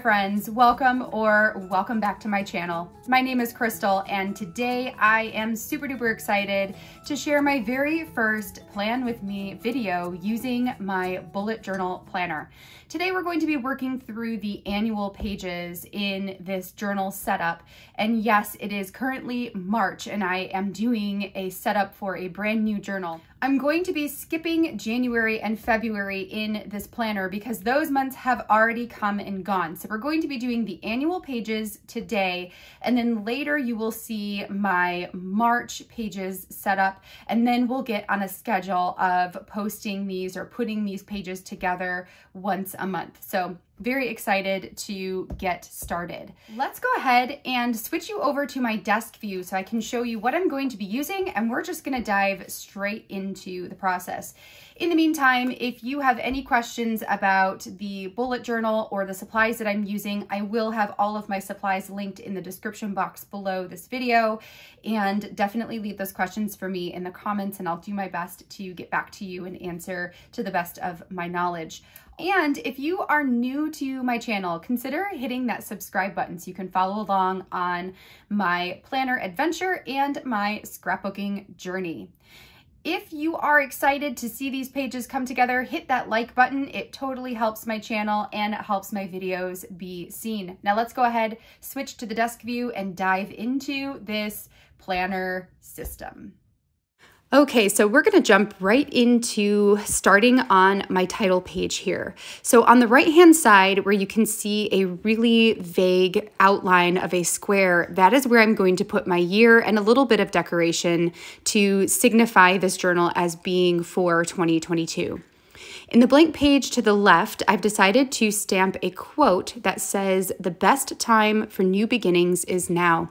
friends, welcome back to my channel. My name is Crystal, and today I am super duper excited to share my very first Plan With Me video using my bullet journal planner. Today we're going to be working through the annual pages in this journal setup, and yes, it is currently March and I am doing a setup for a brand new journal. I'm going to be skipping January and February in this planner because those months have already come and gone. So we're going to be doing the annual pages today, and then later you will see my March pages set up, and then we'll get on a schedule of posting these or putting these pages together once a month. So very excited to get started. Let's go ahead and switch you over to my desk view so I can show you what I'm going to be using, and we're just gonna dive straight into the process. In the meantime, if you have any questions about the bullet journal or the supplies that I'm using, I will have all of my supplies linked in the description box below this video, and definitely leave those questions for me in the comments and I'll do my best to get back to you and answer to the best of my knowledge. And if you are new to my channel, consider hitting that subscribe button so you can follow along on my planner adventure and my scrapbooking journey. If you are excited to see these pages come together, hit that like button. It totally helps my channel and it helps my videos be seen. Now let's go ahead, switch to the desk view and dive into this planner system. Okay, so we're gonna jump right into starting on my title page here. So on the right-hand side where you can see a really vague outline of a square, that is where I'm going to put my year and a little bit of decoration to signify this journal as being for 2022. In the blank page to the left, I've decided to stamp a quote that says, "The best time for new beginnings is now."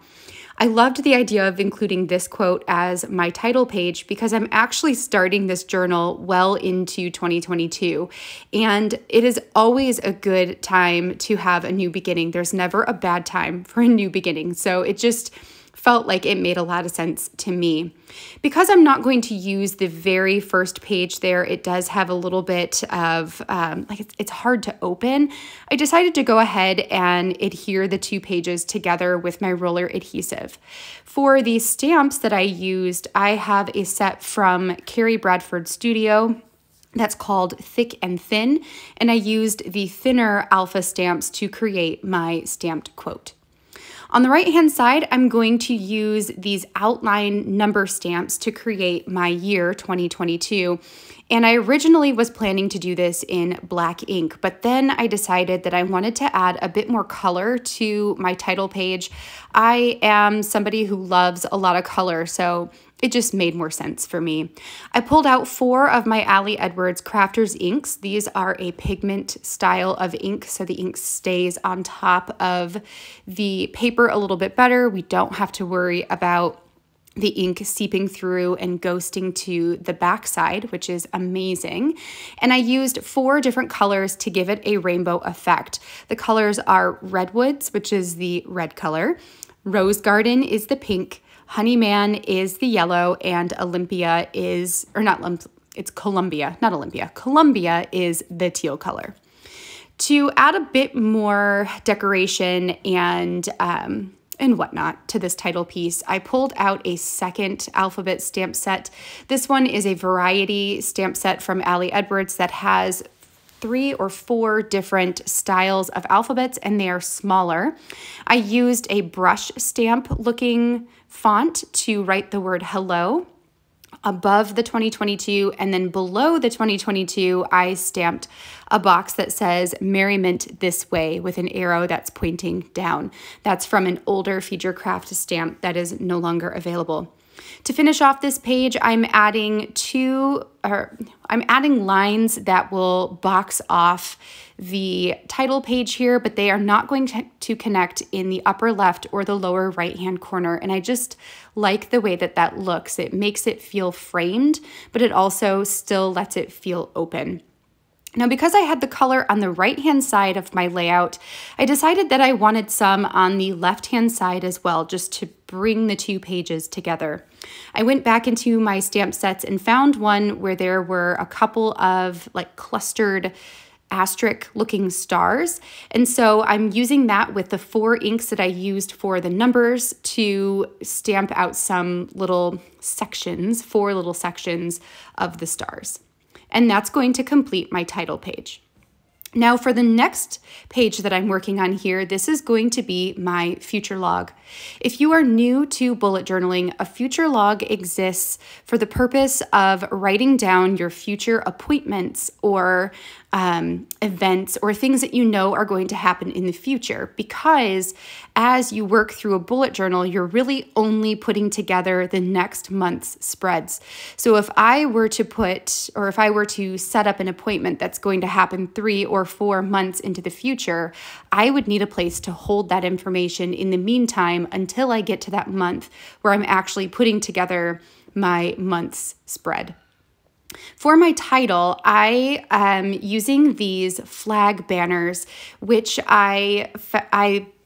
I loved the idea of including this quote as my title page because I'm actually starting this journal well into 2022, and it is always a good time to have a new beginning. There's never a bad time for a new beginning, so it just felt like it made a lot of sense to me. Because I'm not going to use the very first page there, it does have a little bit of, it's hard to open. I decided to go ahead and adhere the two pages together with my roller adhesive. For the stamps that I used, I have a set from Carrie Bradford Studio that's called Thick and Thin, and I used the thinner alpha stamps to create my stamped quote. On the right-hand side, I'm going to use these outline number stamps to create my year 2022. And I originally was planning to do this in black ink, but then I decided that I wanted to add a bit more color to my title page. I am somebody who loves a lot of color, so it just made more sense for me. I pulled out 4 of my Ali Edwards Crafters inks. These are a pigment style of ink, so the ink stays on top of the paper a little bit better. We don't have to worry about the ink seeping through and ghosting to the back side, which is amazing. And I used 4 different colors to give it a rainbow effect. The colors are Redwoods, which is the red color, Rose Garden is the pink, Honeyman is the yellow, and Olympia is, or not, it's Columbia, not Olympia. Columbia is the teal color. To add a bit more decoration and whatnot to this title piece, I pulled out a second alphabet stamp set. This one is a variety stamp set from Ali Edwards that has 3 or 4 different styles of alphabets, and they are smaller. I used a brush stamp looking font to write the word hello above the 2022, and then below the 2022, I stamped a box that says Merriment This Way with an arrow that's pointing down. That's from an older Feature Craft stamp that is no longer available. To finish off this page, I'm adding lines that will box off the title page here, but they are not going to connect in the upper left or the lower right-hand corner. And I just like the way that that looks. It makes it feel framed, but it also still lets it feel open. Now, because I had the color on the right-hand side of my layout, I decided that I wanted some on the left-hand side as well, just to bring the two pages together. I went back into my stamp sets and found one where there were a couple of like clustered asterisk looking stars. And so I'm using that with the 4 inks that I used for the numbers to stamp out some little sections, 4 little sections of the stars. And that's going to complete my title page. Now for the next page that I'm working on here, this is going to be my future log. If you are new to bullet journaling, a future log exists for the purpose of writing down your future appointments or events or things that you know are going to happen in the future, because as you work through a bullet journal, you're really only putting together the next month's spreads. So if I were to set up an appointment that's going to happen 3 or 4 months into the future, I would need a place to hold that information in the meantime until I get to that month where I'm actually putting together my month's spread. For my title, I am using these flag banners, which I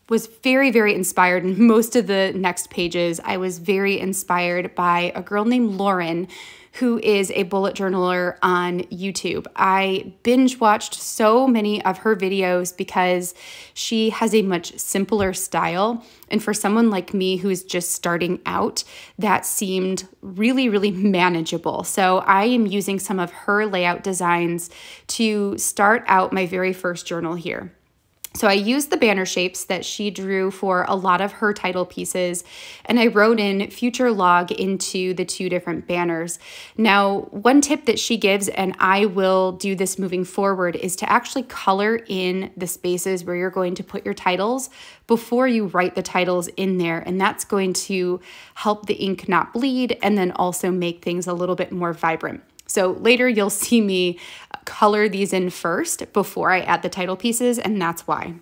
was very, very inspired. In most of the next pages, I was very inspired by a girl named Lauren, who is a bullet journaler on YouTube. I binge watched so many of her videos because she has a much simpler style. And for someone like me who's just starting out, that seemed really, really manageable. So I am using some of her layout designs to start out my very first journal here. So I used the banner shapes that she drew for a lot of her title pieces, and I wrote in future log into the 2 different banners. Now, one tip that she gives, and I will do this moving forward, is to actually color in the spaces where you're going to put your titles before you write the titles in there, and that's going to help the ink not bleed and then also make things a little bit more vibrant. So later you'll see me color these in first before I add the title pieces, and that's why.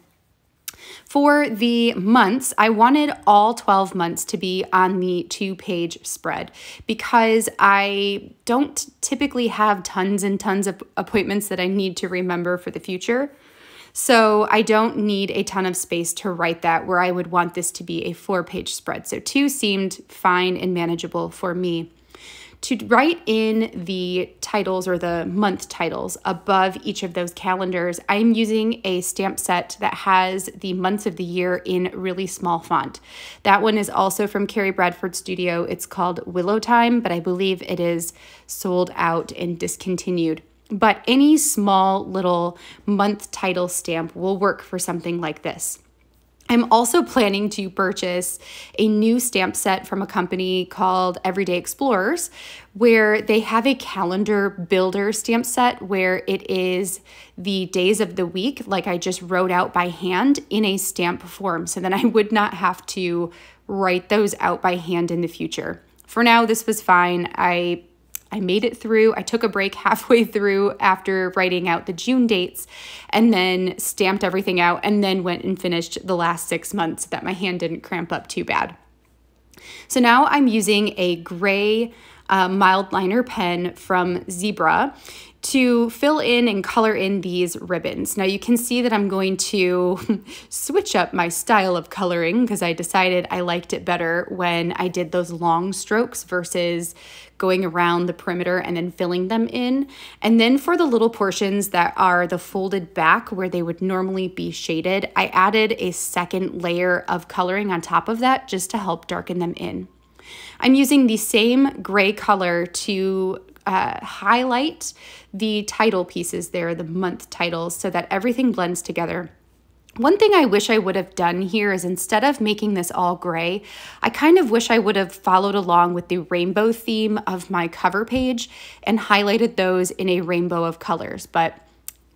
For the months, I wanted all 12 months to be on the 2-page spread because I don't typically have tons and tons of appointments that I need to remember for the future. So I don't need a ton of space to write that, where I would want this to be a 4-page spread. So 2 seemed fine and manageable for me. To write in the titles or the month titles above each of those calendars, I'm using a stamp set that has the months of the year in really small font. That one is also from Carrie Bradford Studio. It's called Willow Time, but I believe it is sold out and discontinued. But any small little month title stamp will work for something like this. I'm also planning to purchase a new stamp set from a company called Everyday Explorers, where they have a calendar builder stamp set where it is the days of the week, like I just wrote out by hand, in a stamp form, so then I would not have to write those out by hand in the future. For now, this was fine. I made it through. I took a break halfway through after writing out the June dates and then stamped everything out and then went and finished the last 6 months so that my hand didn't cramp up too bad. So now I'm using a gray mild liner pen from Zebra to fill in and color in these ribbons. Now you can see that I'm going to switch up my style of coloring because I decided I liked it better when I did those long strokes versus going around the perimeter and then filling them in. And then for the little portions that are the folded back where they would normally be shaded, I added a second layer of coloring on top of that just to help darken them in. I'm using the same gray color to highlight the title pieces there, the month titles, so that everything blends together. One thing I wish I would have done here is instead of making this all gray, I kind of wish I would have followed along with the rainbow theme of my cover page and highlighted those in a rainbow of colors. But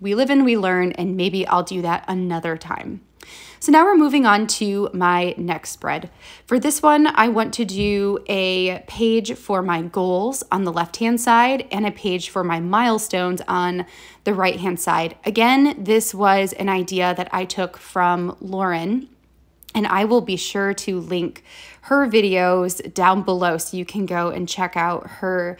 we live and we learn, and maybe I'll do that another time. So now we're moving on to my next spread. For this one, I want to do a page for my goals on the left-hand side and a page for my milestones on the right-hand side. Again, this was an idea that I took from Lauren, and I will be sure to link her videos down below so you can go and check out her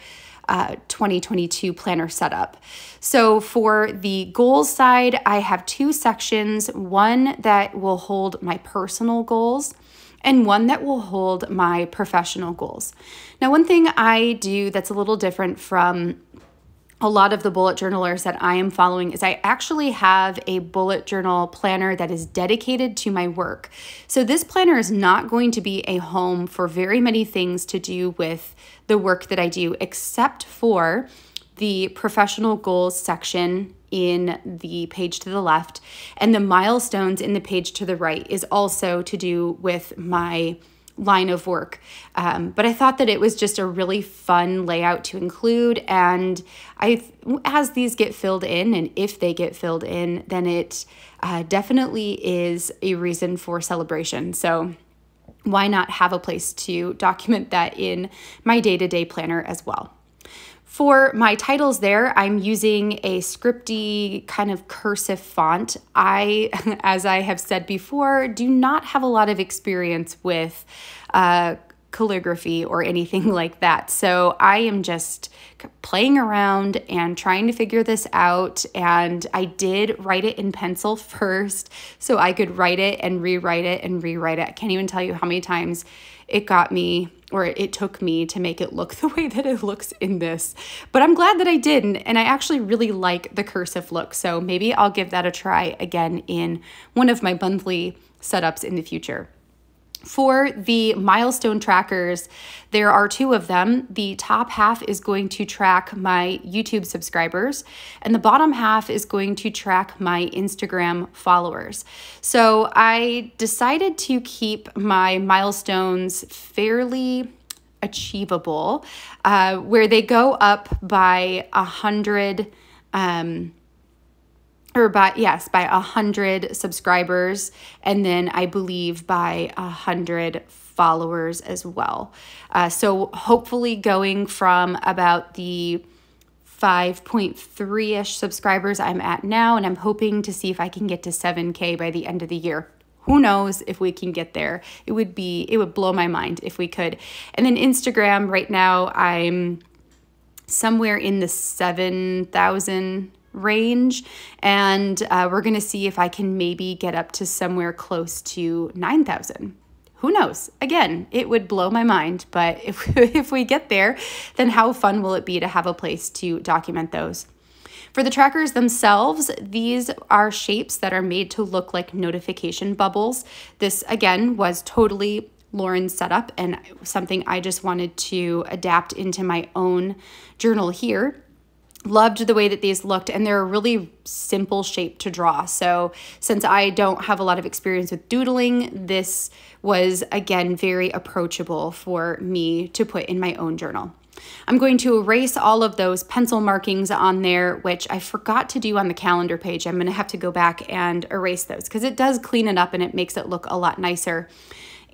2022 planner setup. So for the goals side, I have 2 sections, one that will hold my personal goals and one that will hold my professional goals. Now, one thing I do that's a little different from a lot of the bullet journalers that I am following is I actually have a bullet journal planner that is dedicated to my work. So this planner is not going to be a home for very many things to do with the work that I do, except for the professional goals section in the page to the left, and the milestones in the page to the right is also to do with my line of work. But I thought that it was just a really fun layout to include. And as these get filled in, and if they get filled in, then it definitely is a reason for celebration. So why not have a place to document that in my day-to-day planner as well? For my titles there, I'm using a scripty kind of cursive font. I, as I have said before, do not have a lot of experience with calligraphy or anything like that. So I am just playing around and trying to figure this out. And I did write it in pencil first so I could write it and rewrite it and rewrite it. I can't even tell you how many times it took me to make it look the way that it looks in this. But I'm glad that I did, and I actually really like the cursive look. So maybe I'll give that a try again in one of my monthly setups in the future. For the milestone trackers, there are two of them. The top half is going to track my YouTube subscribers, and the bottom half is going to track my Instagram followers. So I decided to keep my milestones fairly achievable, where they go up by 100 by 100 subscribers, and then I believe by 100 followers as well. So hopefully going from about the 5.3-ish subscribers I'm at now, and I'm hoping to see if I can get to 7K by the end of the year. Who knows if we can get there? It would blow my mind if we could. And then Instagram, right now I'm somewhere in the 7,000 range, and we're gonna see if I can maybe get up to somewhere close to 9,000. Who knows? Again, it would blow my mind, but if we get there, then how fun will it be to have a place to document those? For the trackers themselves, these are shapes that are made to look like notification bubbles. This, again, was totally Lauren's setup and something I just wanted to adapt into my own journal here. Loved the way that these looked, and they're a really simple shape to draw. So since I don't have a lot of experience with doodling, this was, again, very approachable for me to put in my own journal. I'm going to erase all of those pencil markings on there, which I forgot to do on the calendar page. I'm going to have to go back and erase those because it does clean it up and it makes it look a lot nicer.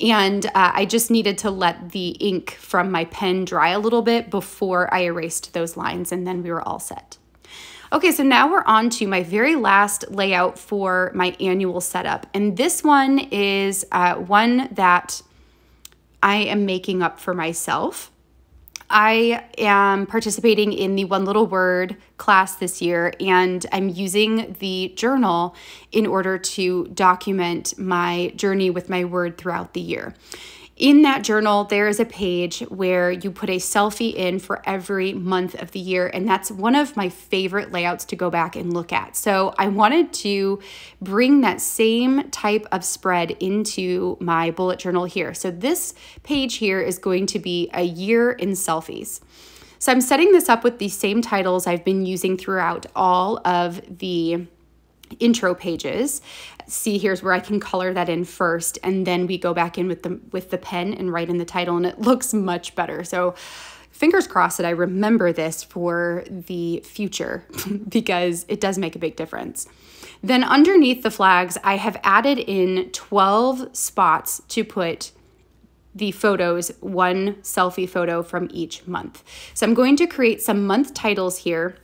And I just needed to let the ink from my pen dry a little bit before I erased those lines, and then we were all set. Okay, so now we're on to my very last layout for my annual setup. And this one is one that I am making up for myself. I am participating in the One Little Word class this year, and I'm using the journal in order to document my journey with my word throughout the year. In that journal, there is a page where you put a selfie in for every month of the year, and that's one of my favorite layouts to go back and look at. So I wanted to bring that same type of spread into my bullet journal here. So this page here is going to be a year in selfies. So I'm setting this up with the same titles I've been using throughout all of the intro pages. See, here's where I can color that in first, and then we go back in with the pen and write in the title, and it looks much better. So fingers crossed that I remember this for the future because it does make a big difference. Then underneath the flags, I have added in 12 spots to put the photos, one selfie photo from each month. So I'm going to create some month titles here.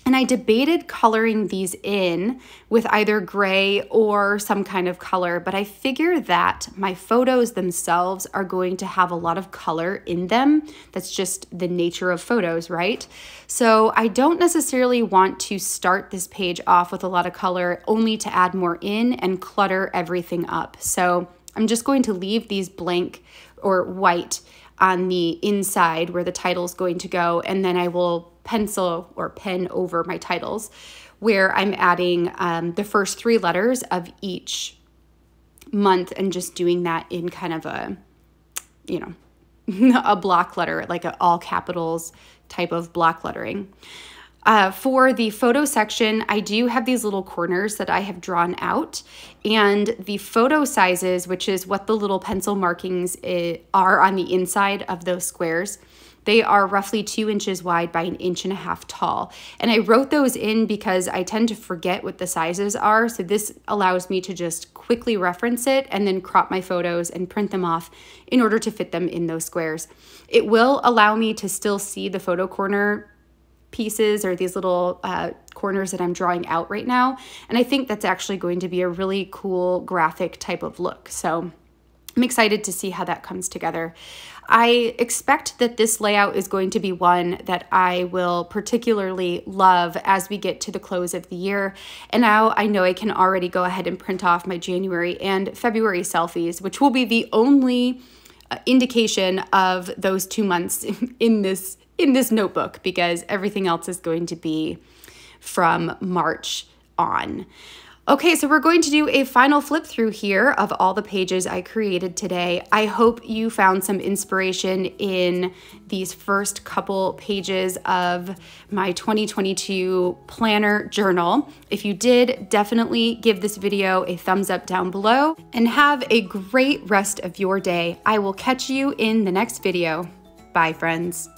And I debated coloring these in with either gray or some kind of color, but I figure that my photos themselves are going to have a lot of color in them. That's just the nature of photos, right? So I don't necessarily want to start this page off with a lot of color only to add more in and clutter everything up. So I'm just going to leave these blank or white on the inside where the title is going to go, and then I will pencil or pen over my titles, where I'm adding the first 3 letters of each month and just doing that in kind of a, you know, a block letter, like an all capitals type of block lettering. For the photo section, I do have these little corners that I have drawn out, and the photo sizes, which is what the little pencil markings are on the inside of those squares, they are roughly 2 inches wide by 1.5 inches tall. And I wrote those in because I tend to forget what the sizes are. So this allows me to just quickly reference it and then crop my photos and print them off in order to fit them in those squares. It will allow me to still see the photo corner pieces or these little corners that I'm drawing out right now. And I think that's actually going to be a really cool graphic type of look. So I'm excited to see how that comes together. I expect that this layout is going to be one that I will particularly love as we get to the close of the year. And now I know I can already go ahead and print off my January and February selfies, which will be the only indication of those 2 months in this notebook, because everything else is going to be from March on. Okay, so we're going to do a final flip through here of all the pages I created today. I hope you found some inspiration in these first couple pages of my 2022 planner journal. If you did, definitely give this video a thumbs up down below and have a great rest of your day. I will catch you in the next video. Bye, friends.